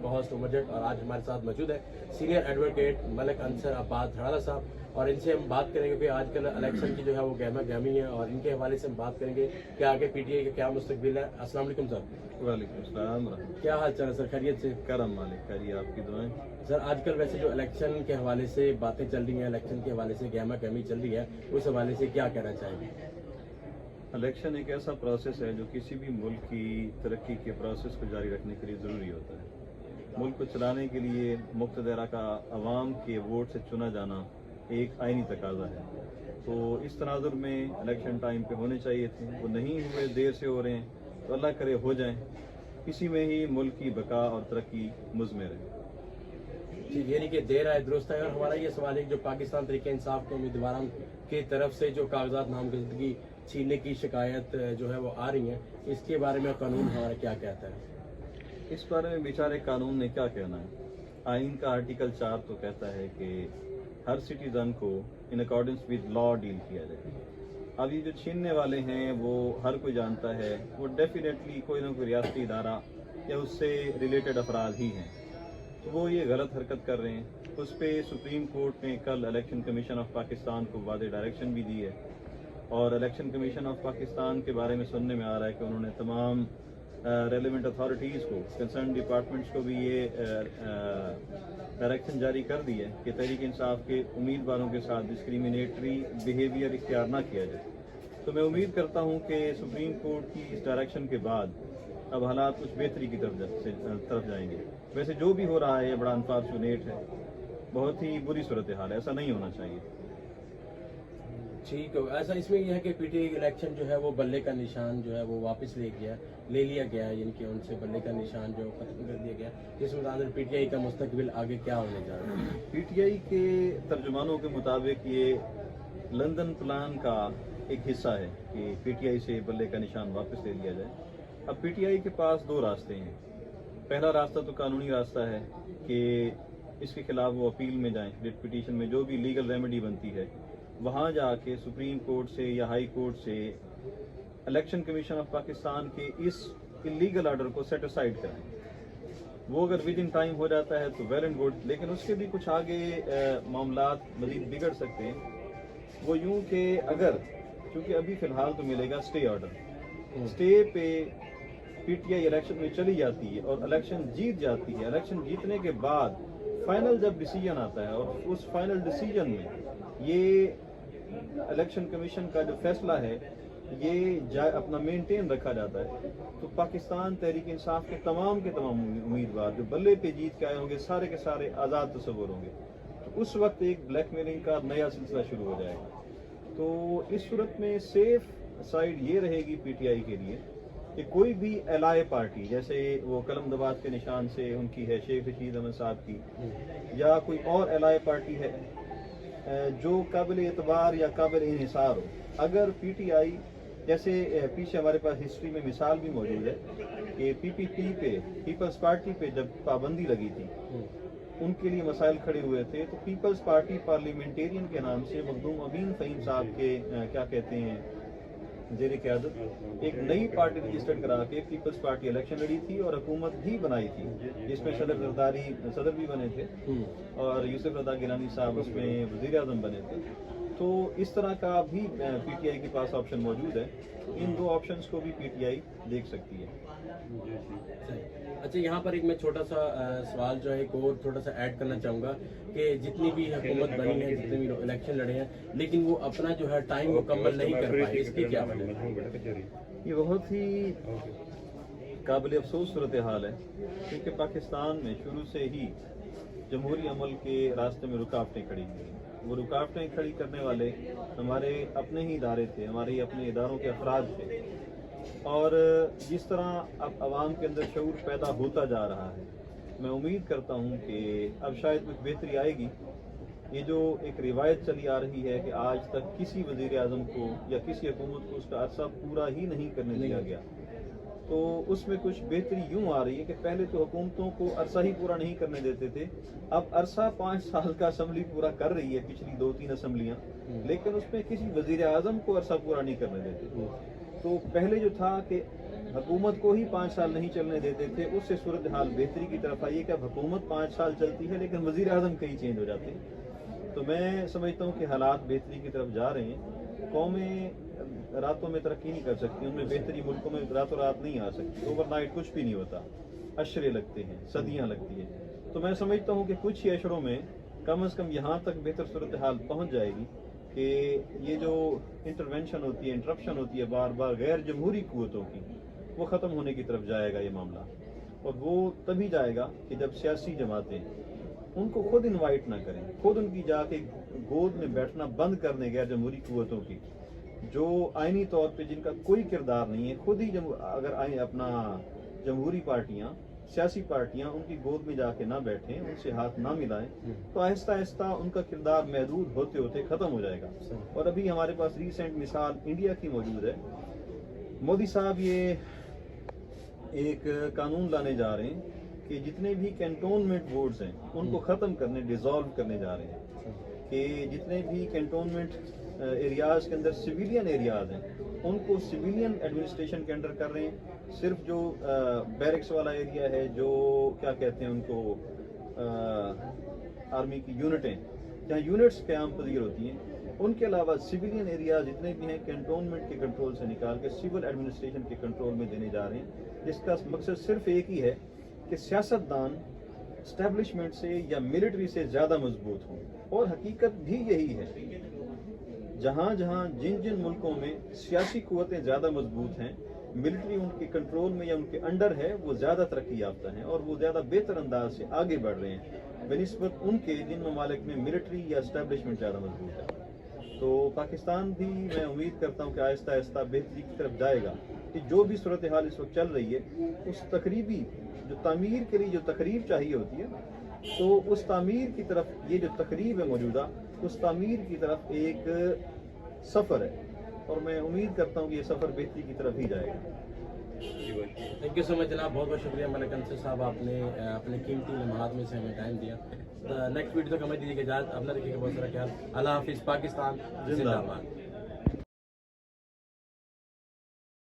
Host Umar जट और आज हमारे साथ मौजूद है सीनियर एडवोकेट मलिक अंसर अब्बास धड़ाला साहब और इनसे हम बात करेंगे कि आजकल इलेक्शन की जो है वो गहमा गहमी है और इनके हवाले से हम बात करेंगे कि आगे पीटीआई का क्या मुस्तकबिल है। अस्सलाम वालेकुम सर। वालेकुम सलाम। क्या हाल चाल है सर, खैरियत से? करम मालिक करिए, आपकी दुआएं। सर आजकल वैसे जो इलेक्शन के हवाले से बातें चल रही हैं, इलेक्शन के हवाले से गहमा गहमी चल रही है, उस हवाले से क्या कहना चाहेंगे? इलेक्शन एक ऐसा प्रोसेस है जो किसी भी मुल्क की तरक्की के प्रोसेस को जारी रखने के लिए ज़रूरी होता है। मुल्क को चलाने के लिए मुक़्तदरा का अवाम के वोट से चुना जाना एक आइनी तकाजा है। तो इस तनाजुर में इलेक्शन टाइम पे होने चाहिए थे, वो नहीं हुए, देर से हो रहे हैं, तो अल्लाह करे हो जाएं। इसी में ही मुल्क की बका और तरक्की मुज़मिर है। जी, यानी कि देर आए दुरुस्त है। और हमारा ये सवाल है कि जो पाकिस्तान तहरीक इंसाफ के उम्मीदवारों की तरफ से जो कागजात नामजदगी छीनने की शिकायत जो है वो आ रही है, इसके बारे में कानून हमारा क्या कहता है? इस बारे में बेचारे कानून ने क्या कहना है। आइन का आर्टिकल 4 तो कहता है कि हर सिटीजन को in accordance with law deal किया जाए। अब ये जो छीनने वाले हैं वो हर कोई जानता है, वो डेफिनेटली कोई ना कोई रियासती इदारा या उससे रिलेटेड अफराद ही हैं, तो वो ये गलत हरकत कर रहे हैं। उस पर सुप्रीम कोर्ट ने कल इलेक्शन कमीशन ऑफ पाकिस्तान को वादे डायरेक्शन भी दी है और इलेक्शन कमीशन ऑफ पाकिस्तान के बारे में सुनने में आ रहा है कि उन्होंने तमाम रेलिवेंट अथॉरिटीज़ को, कंसर्न डिपार्टमेंट्स को भी ये डायरेक्शन जारी कर दी है कि तहरीक इंसाफ के उम्मीदवारों के साथ डिस्क्रिमिनेटरी बिहेवियर इख्तियार ना किया जाए। तो मैं उम्मीद करता हूँ कि सुप्रीम कोर्ट की इस डायरेक्शन के बाद अब हालात कुछ बेहतरी की तरफ जाएंगे। वैसे जो भी हो रहा है ये बड़ा अनफॉर्चुनेट है, बहुत ही बुरी सूरत हाल है, ऐसा नहीं होना चाहिए। ठीक है, ऐसा इसमें यह है कि पीटीआई इलेक्शन जो है वो बल्ले का निशान जो है वो वापस ले लिया गया है, यानी कि उनसे बल्ले का निशान जो खत्म कर दिया गया। जिस मुताबिक पीटीआई का मुस्तकबिल आगे क्या होने जा रहा है? पीटीआई के तर्जुमानों के मुताबिक ये लंदन प्लान का एक हिस्सा है कि पीटीआई से बल्ले का निशान वापस ले लिया जाए। अब पीटीआई के पास दो रास्ते हैं। पहला रास्ता तो कानूनी रास्ता है कि इसके खिलाफ वो अपील में जाएं, रिट पिटीशन में जो भी लीगल रेमेडी बनती है वहाँ जाके सुप्रीम कोर्ट से या हाई कोर्ट से इलेक्शन कमीशन ऑफ पाकिस्तान के इस इलीगल ऑर्डर को सेट असाइड करें। वो अगर विद इन टाइम हो जाता है तो वेल एंड गुड, लेकिन उसके भी कुछ आगे मामलात मजीद बिगड़ सकते हैं। वो यूं कि अगर, क्योंकि अभी फ़िलहाल तो मिलेगा स्टे ऑर्डर, स्टे पे पीटीआई इलेक्शन में चली जाती है और इलेक्शन जीत जाती है। इलेक्शन जीतने के बाद फाइनल जब डिसीजन आता है और उस फाइनल डिसीजन में ये इलेक्शन कमीशन का जो फैसला है ये अपना मेंटेन रखा जाता है, तो पाकिस्तान तहरीक इंसाफ के तमाम उम्मीदवार जो बल्ले पे जीत के आए होंगे सारे के सारे आज़ाद तस्वुर होंगे। तो उस वक्त एक ब्लैकमेलिंग का नया सिलसिला शुरू हो जाएगा। तो इस सूरत में सेफ साइड ये रहेगी पीटीआई के लिए कि कोई भी एलाए पार्टी, जैसे वो कलम दबात के निशान से उनकी है शेख रशीद अहमद साहब की, या कोई और एलाए पार्टी है जो काबिल एतबार या काबिल इन्हिसार हो, अगर पीटीआई, जैसे पीछे हमारे पास हिस्ट्री में मिसाल भी मौजूद है कि पीपीपी पे, पीपल्स पार्टी पे जब पाबंदी लगी थी, उनके लिए मसाइल खड़े हुए थे, तो पीपल्स पार्टी पार्लियामेंटेरियन के नाम से मखदूम अमीन फ़हीम साहब के क्या कहते हैं ज़ेर क़यादत एक नई पार्टी रजिस्टर्ड करा के पीपल्स पार्टी इलेक्शन लड़ी थी और हुकूमत भी बनाई थी, जिसमें सदर जरदारी सदर भी बने थे और यूसुफ रज़ा गिलानी साहब उसमें वज़ीर आज़म बने थे। तो इस तरह का भी पीटीआई के पास ऑप्शन मौजूद है। इन दो ऑप्शंस को भी पीटीआई देख सकती है। अच्छा, यहाँ पर एक मैं छोटा सा सवाल जो है एक और थोड़ा सा ऐड करना चाहूँगा कि जितनी भी हुकूमत बनी है, जितने भी इलेक्शन लड़े हैं, लेकिन वो अपना जो है टाइम मुकम्मल नहीं कर पाए, इसकी क्या वजह है? ये बहुत ही काबिल अफसोस सूरत हाल है, क्योंकि पाकिस्तान में शुरू से ही जमहूरी अमल के रास्ते में रुकावटें खड़ी हुई हैं। वो रुकावटें खड़ी करने वाले हमारे अपने ही इदारे थे, हमारे ही अपने इदारों के अफराद थे। और जिस तरह अब आवाम के अंदर शऊर पैदा होता जा रहा है, मैं उम्मीद करता हूँ कि अब शायद कुछ बेहतरी आएगी। ये जो एक रिवायत चली आ रही है कि आज तक किसी वज़ीर आज़म को या किसी हुकूमत को उसका अरसा पूरा ही नहीं करने दिया गया, तो उसमें कुछ बेहतरी यूँ आ रही है कि पहले तो हुकूमतों को अरसा ही पूरा नहीं करने देते थे, अब अरसा 5 साल का असम्बली पूरा कर रही है, पिछली 2-3 असम्बलियाँ, लेकिन उसमें किसी वज़ीर आज़म को अरसा पूरा नहीं करने देते। तो पहले जो था कि हुकूमत को ही 5 साल नहीं चलने देते थे, उससे सूरत हाल बेहतरी की तरफ आई है कि अब हुकूमत 5 साल चलती है लेकिन वज़ीर आज़म कहीं चेंज हो जाते हैं। तो मैं समझता हूँ कि हालात बेहतरी की तरफ जा रहे हैं। कौमें रातों में तरक्की नहीं कर सकती, उनमें बेहतरी मुल्कों में रातों रात नहीं आ सकती, ओवरनाइट कुछ भी नहीं होता, अशरे लगते हैं, सदियाँ लगती है। तो मैं समझता हूँ कि कुछ ही अशरों में कम अज़ कम यहाँ तक बेहतर सूरत हाल पहुँच जाएगी कि ये जो इंटरवेंशन होती है, इंटरप्शन होती है बार बार गैर जमहूरी क़ुव्वतों की, वो ख़त्म होने की तरफ जाएगा ये मामला। और वो तभी जाएगा कि जब सियासी जमातें उनको खुद इनवाइट ना करें, खुद उनकी जाके गोद में बैठना बंद करने गैर जमहूरी क़ुव्वतों की, जो आइनी तौर पे जिनका कोई किरदार नहीं है, खुद ही अगर आए अपना जमहूरी पार्टियां, सियासी पार्टियां उनकी गोद में जाके ना बैठें, उनसे हाथ ना मिलाएं, तो आहिस्ता आहिस्ता उनका किरदार महदूद होते होते ख़त्म हो जाएगा। और अभी हमारे पास रीसेंट मिसाल इंडिया की मौजूद है। मोदी साहब ये एक कानून लाने जा रहे हैं कि जितने भी कैंटोनमेंट बोर्ड्स हैं उनको ख़त्म करने, डिज़ोल्व करने जा रहे हैं, कि जितने भी कैंटोनमेंट एरियाज़ के अंदर सिविलियन एरियाज़ हैं उनको सिविलियन एडमिनिस्ट्रेशन के अंडर कर रहे हैं। सिर्फ जो बैरिक्स वाला एरिया है, जो क्या कहते हैं उनको, आर्मी की यूनिटें, जहाँ यूनिट्स क़याम पज़ीर होती हैं, उनके अलावा सिविलियन एरिया जितने भी हैं कैंटोनमेंट के कंट्रोल से निकाल के सिविल एडमिनिस्ट्रेशन के कंट्रोल में देने जा रहे हैं, जिसका मकसद सिर्फ एक ही है कि सियासतदान एस्टेब्लिशमेंट से या मिलिट्री से ज़्यादा मजबूत हों। और हकीकत भी यही है, जहाँ जहाँ जिन जिन मुल्कों में सियासी क़ुव्वतें ज़्यादा मजबूत हैं, मिलिट्री उनके कंट्रोल में या उनके अंडर है, वो ज़्यादा तरक्की याफ्ता हैं और वो ज़्यादा बेहतर अंदाज से आगे बढ़ रहे हैं बनिस्बत उनके जिन ममालिक में मिलिट्री या एस्टेब्लिशमेंट ज़्यादा मजबूत है। तो पाकिस्तान भी मैं उम्मीद करता हूँ कि आहिस्ता आहिस्ता बेहतरी की तरफ जाएगा, कि जो भी सूरत हाल इस वक्त चल रही है, उस तकरीबी जो तामीर के लिए जो तकरीब चाहिए होती है, तो उस तामीर की तरफ, ये जो तकरीब है मौजूदा, उस तामीर की तरफ एक सफ़र है और मैं उम्मीद करता हूँ कि ये सफ़र बेहतरी की तरफ ही जाएगा। थैंक यू सो मच जनाब, बहुत बहुत शुक्रिया मलिक अंसर साहब, आपने अपने कीमती लम्हात में से हमें टाइम दिया। नेक्स्ट वीडियो तक हमें दीजिएगा इजाज़त, अपना रखिएगा बहुत सारा ख्याल। अल्लाह हाफिज़। पाकिस्तान जिंदाबाद।